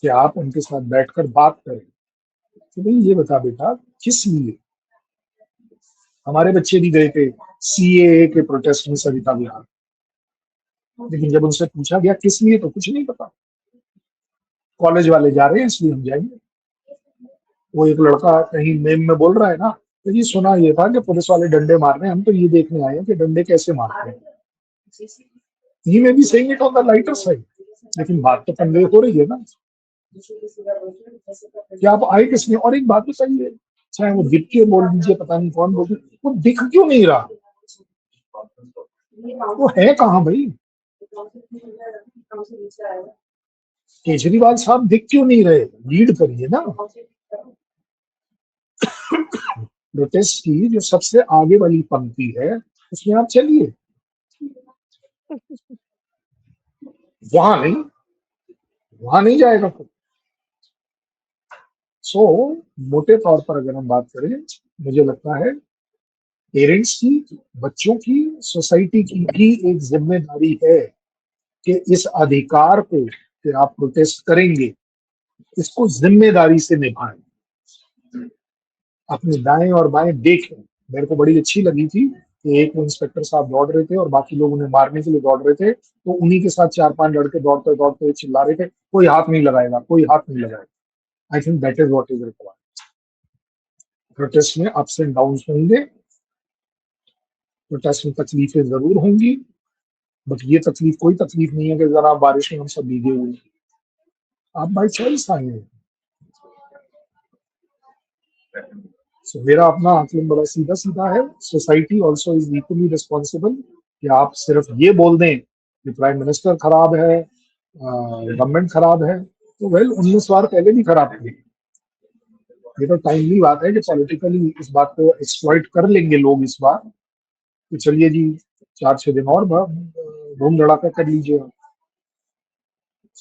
कि आप उनके साथ बैठकर बात करें कि भाई ये बता बेटा किस लिए। हमारे बच्चे भी गए थे सीएए के प्रोटेस्ट में सरिता विहार, लेकिन जब उनसे पूछा गया किस लिए तो कुछ नहीं पता। कॉलेज वाले जा रहे हैं इसलिए हम जाएंगे। वो एक लड़का कहीं मेम में बोल रहा है ना, तो जी सुना ये था कि पुलिस वाले डंडे मार रहे हैं, हम तो ये देखने आए हैं कि डंडे कैसे मारते हैं। ही में भी saying it on the lighter side, लेकिन बात तो कन्वे हो रही है ना कि आप आए किसने। और एक बात बताइए, चाहे वो दिख के बोल दीजिए, पता नहीं कौन बोल दीजिए, वो दिख क्यों नहीं रहा? वो है कहाँ भाई? केजरीवाल साहब दिख क्यों नहीं रहे? लीड करिए ना प्रोटेस्ट की, जो सबसे आगे वाली पंक्ति है उसमें आप चलिए, वहां नहीं, वहां नहीं जाएगा फिर। सो मोटे तौर पर अगर हम बात करें, मुझे लगता है पेरेंट्स की, बच्चों की, सोसाइटी की भी एक जिम्मेदारी है कि इस अधिकार को कि आप प्रोटेस्ट करेंगे, इसको जिम्मेदारी से निभाएं, अपने दाएं और बाएं देखें। मेरे को बड़ी अच्छी लगी थी कि एक इंस्पेक्टर साहब दौड़ रहे थे और बाकी लोग उन्हें मारने के लिए दौड़ रहे थे, तो उन्हीं के साथ 4-5 लड़के दौड़ते दौड़ते चिल्ला रहे थे, कोई हाथ नहीं लगाएगा, कोई हाथ नहीं लगाएगा। I think that is what is required. Protest में अप्स एंड डाउन होंगे, प्रोटेस्ट में तकलीफें जरूर होंगी, बट ये तकलीफ कोई तकलीफ नहीं है कि जरा बारिश में हम सब भीगे हुए हैं। आप बाई चॉइस आए हैं। So, मेरा अपना आकलन बड़ा सीधा सीधा है। Society also is equally responsible कि आप सिर्फ ये बोल दें कि प्राइम मिनिस्टर खराब है, गवर्नमेंट खराब है, तो वेल 19 बार पहले भी खराब थी। ये तो टाइमली बात है कि पॉलिटिकली इस बात को एक्सप्लॉइट कर लेंगे लोग इस बार, तो चलिए जी 4-6 दिन और धूम धड़ाका कर लीजिएगा।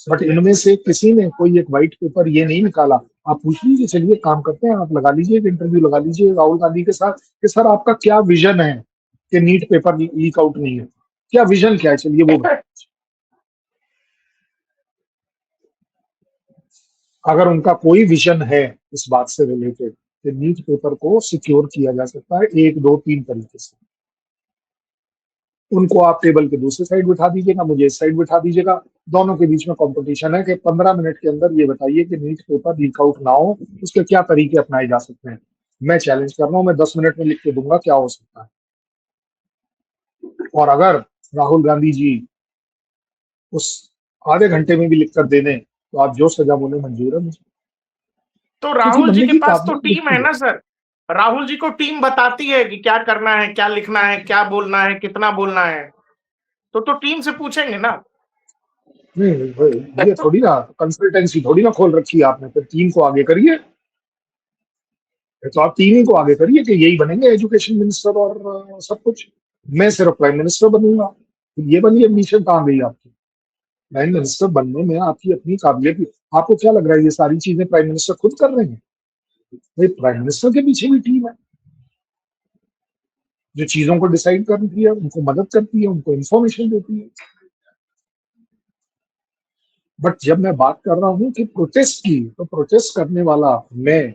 बट इनमें से किसी ने कोई एक व्हाइट पेपर ये नहीं निकाला। आप पूछ लीजिए, चलिए काम करते हैं, आप लगा लीजिए एक इंटरव्यू, लगा लीजिए राहुल गांधी के साथ कि सर आपका क्या विजन है कि नीट पेपर लीक आउट नहीं है, क्या विजन क्या है, चलिए वो बताइए। अगर उनका कोई विजन है इस बात से रिलेटेड कि नीट पेपर को सिक्योर किया जा सकता है 1, 2, 3 तरीके से, उनको आप टेबल के दूसरी साइड बिठा दीजिएगा, मुझे इस साइड बिठा दीजिएगा, दोनों के बीच में कंपटीशन है कि 15 मिनट के अंदर ये बताइए कि नीट पेपर लीक आउट ना हो, उसके क्या तरीके अपनाए जा सकते हैं। मैं चैलेंज कर रहा हूं, मैं 10 मिनट में लिख के दूंगा क्या हो सकता है। और अगर राहुल गांधी जी उस आधे घंटे में भी लिख कर दे दें, तो आप जो सजा बोले मंजूर है मुझे, तो क्योंकि राहुल जी बनने के की पास तो काबिलियत टीम है लिखी है। ना सर। राहुल जी को टीम बताती है कि क्या करना है, क्या लिखना है, क्या बोलना है, कितना बोलना है, तो टीम से पूछेंगे ना। नहीं भाई, ये थोड़ी ना कंसल्टेंसी थोड़ी ना खोल रखी है आपने, फिर टीम को आगे करिए, तो आप टीम ही को आगे करिए कि यही बनेंगे एजुकेशन मिनिस्टर और सब कुछ, मैं सिर्फ प्राइम मिनिस्टर बनूंगा। तो ये वाली एम्बिशन कहाँ गई आपकी? प्राइम मिनिस्टर बनने में आपकी अपनी काबिलियत, आपको क्या लग रहा है ये सारी चीजें प्राइम मिनिस्टर खुद कर रहे हैं? भाई प्राइम मिनिस्टर के पीछे भी टीम है जो चीजों को डिसाइड करती है, उनको मदद करती है, उनको इन्फॉर्मेशन देती है। बट जब मैं बात कर रहा हूँ कि प्रोटेस्ट की, तो प्रोटेस्ट करने वाला मैं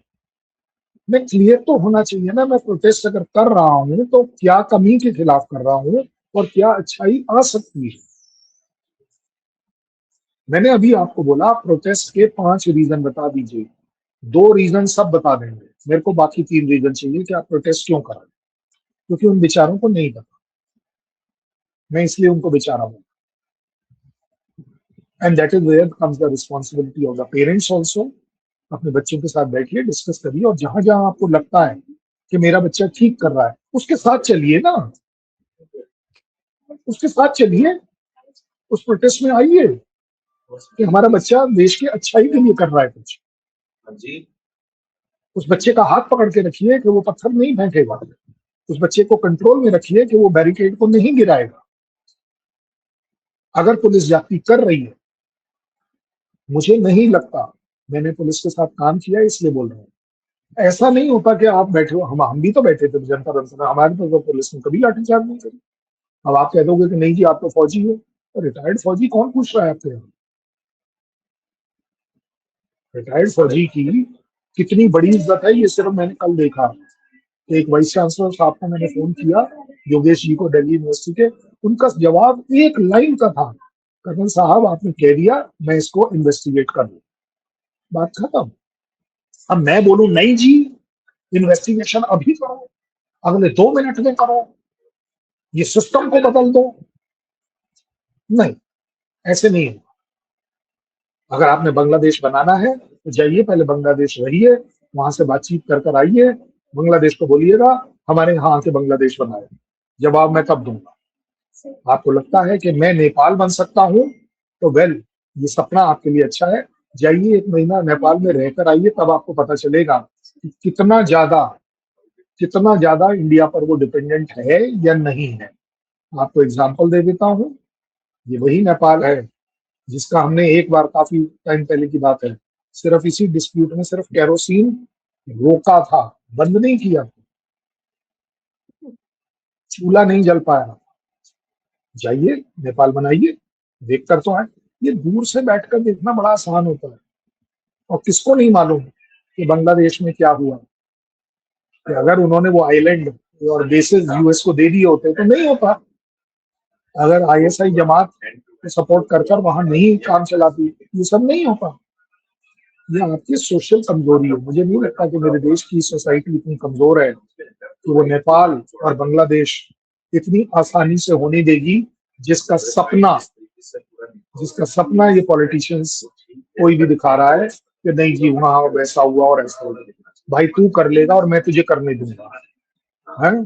क्लियर तो होना चाहिए ना, मैं प्रोटेस्ट अगर कर रहा हूँ तो क्या कमी के खिलाफ कर रहा हूँ और क्या अच्छाई आ सकती है। मैंने अभी आपको बोला प्रोटेस्ट के 5 रीजन बता दीजिए, 2 रीजन सब बता देंगे, मेरे को बाकी 3 रीजन चाहिए कि आप प्रोटेस्ट क्यों करा, क्योंकि उन बेचारों को नहीं पता, मैं इसलिए उनको बेचारा हूँ। And that is where comes the responsibility of the parents also. अपने बच्चों के साथ बैठिए, डिस्कस करिए, और जहां जहां आपको लगता है कि मेरा बच्चा ठीक कर रहा है उसके साथ चलिए ना, उसके साथ चलिए, उस प्रोटेस्ट में आइए कि हमारा बच्चा देश की अच्छाई के लिए कर रहा है कुछ। उस बच्चे का हाथ पकड़ के रखिए कि वो पत्थर नहीं फेंकेगा, उस बच्चे को कंट्रोल में रखिए कि वो बैरिकेड को नहीं गिराएगा। अगर पुलिस जाती कर रही है, मुझे नहीं लगता, मैंने पुलिस के साथ काम किया इसलिए बोल रहा हूँ, ऐसा नहीं होता कि आप बैठे हो, हम भी तो बैठे थे जनता दल में, हमारे तो पुलिस ने कभी लाठीचार्ज नहीं करी। अब आप कह दोगे कि नहीं जी आप तो फौजी हो, तो रिटायर्ड फौजी कौन पूछ रहा है आपके यहाँ? रिटायर्ड फौजी की कितनी बड़ी इज्जत है ये सिर्फ मैंने कल देखा। एक वाइस चांसलर साहब को मैंने फोन किया, योगेश जी को, दिल्ली यूनिवर्सिटी के, उनका जवाब एक लाइन का था, कर्नल साहब आपने कह दिया, मैं इसको इन्वेस्टिगेट कर लूं, बात खत्म। अब मैं बोलूं नहीं जी इन्वेस्टिगेशन अभी करो, अगले 2 मिनट में करो, ये सिस्टम को बदल दो, नहीं, ऐसे नहीं है। अगर आपने बांग्लादेश बनाना है तो जाइए, पहले बांग्लादेश रहिए, वहां से बातचीत कर आइए, बांग्लादेश को बोलिएगा हमारे यहाँ आके बांग्लादेश बनाए, जवाब मैं तब दूंगा। आपको लगता है कि मैं नेपाल बन सकता हूँ, तो वेल, ये सपना आपके लिए अच्छा है। जाइए 1 महीना नेपाल में रहकर आइए, तब आपको पता चलेगा कि कितना ज्यादा इंडिया पर वो डिपेंडेंट है या नहीं है। आपको एग्जाम्पल दे देता हूँ, ये वही नेपाल है जिसका हमने एक बार, काफी टाइम पहले की बात है, सिर्फ इसी डिस्प्यूट में सिर्फ केरोसिन रोका था, बंद नहीं किया, चूल्हा नहीं जल पाया। जाइए नेपाल बनाइए, देख कर तो आए। ये दूर से बैठकर देखना बड़ा आसान होता है, और किसको नहीं मालूम कि बांग्लादेश में क्या हुआ, कि अगर उन्होंने वो आइलैंड और बेसिस यूएस को दे दिए होते तो नहीं होता। अगर आईएसआई जमात को सपोर्ट कर कर वहां नहीं काम चलाती, ये सब नहीं होता। ये आपकी सोशल कमजोरी है। मुझे नहीं लगता कि मेरे देश की सोसाइटी इतनी कमजोर है कि वो नेपाल और बांग्लादेश इतनी आसानी से होने देगी, जिसका सपना ये पॉलिटिशियंस कोई भी दिखा रहा है कि नहीं जी वहां वैसा हुआ और ऐसा हुआ। भाई तू कर लेगा और मैं तुझे करने दूंगा, है?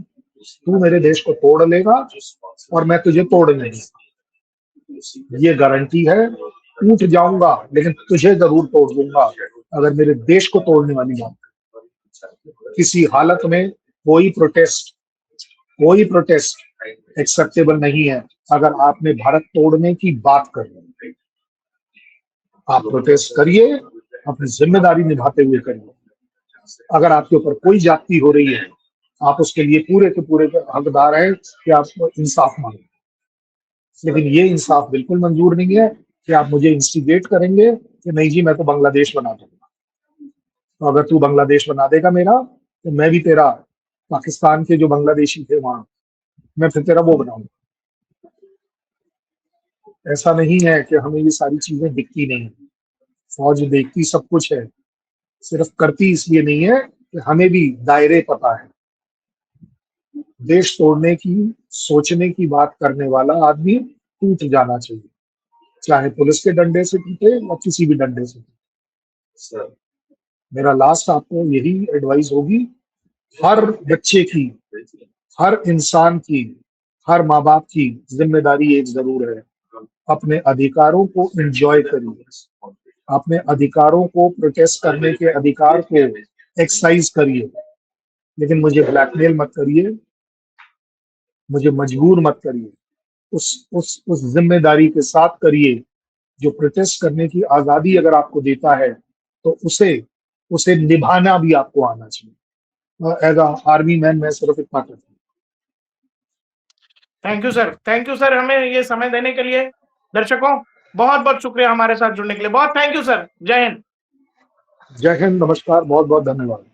तू मेरे देश को तोड़ लेगा और मैं तुझे तोड़ने दूंगा, ये गारंटी है। टूट जाऊंगा लेकिन तुझे जरूर तोड़ दूंगा अगर मेरे देश को तोड़ने वाली बात। किसी हालत में कोई प्रोटेस्ट एक्सेप्टेबल नहीं है अगर आपने भारत तोड़ने की बात कर रहे हैं। आप प्रोटेस्ट करिए, अपनी जिम्मेदारी निभाते हुए करिए। अगर आपके ऊपर कोई ज्यादती हो रही है, आप उसके लिए पूरे के पूरे हकदार हैं कि आप इंसाफ मांगे, लेकिन ये इंसाफ बिल्कुल मंजूर नहीं है कि आप मुझे इंस्टिगेट करेंगे कि नहीं जी मैं तो बांग्लादेश बना दूंगा। तो अगर तू बांग्लादेश बना देगा मेरा, तो मैं भी तेरा, पाकिस्तान के जो बांग्लादेशी थे वहां, मैं फिर तेरा वो बनाऊंगा। ऐसा नहीं है कि हमें ये सारी चीजें दिखती नहीं, फौज देखती सब कुछ है, सिर्फ करती इसलिए नहीं है कि हमें भी दायरे पता है। देश तोड़ने की, सोचने की बात करने वाला आदमी टूट जाना चाहिए, चाहे पुलिस के डंडे से टूटे या किसी भी डंडे से टूटे। मेरा लास्ट आपको यही एडवाइस होगी, हर बच्चे की, हर इंसान की, हर माँ बाप की जिम्मेदारी एक जरूर है, अपने अधिकारों को एंजॉय करिए, अपने अधिकारों को, प्रोटेस्ट करने के अधिकार को एक्सरसाइज करिए, लेकिन मुझे ब्लैकमेल मत करिए, मुझे मजबूर मत करिए। उस जिम्मेदारी के साथ करिए। जो प्रोटेस्ट करने की आजादी अगर आपको देता है तो उसे निभाना भी आपको आना चाहिए। एज अ आर्मी मैन मैं सिर्फ इतना करता हूँ। थैंक यू सर, हमें ये समय देने के लिए। दर्शकों, बहुत बहुत शुक्रिया हमारे साथ जुड़ने के लिए। बहुत थैंक यू सर। जय हिंद। जय हिंद, नमस्कार, बहुत बहुत धन्यवाद।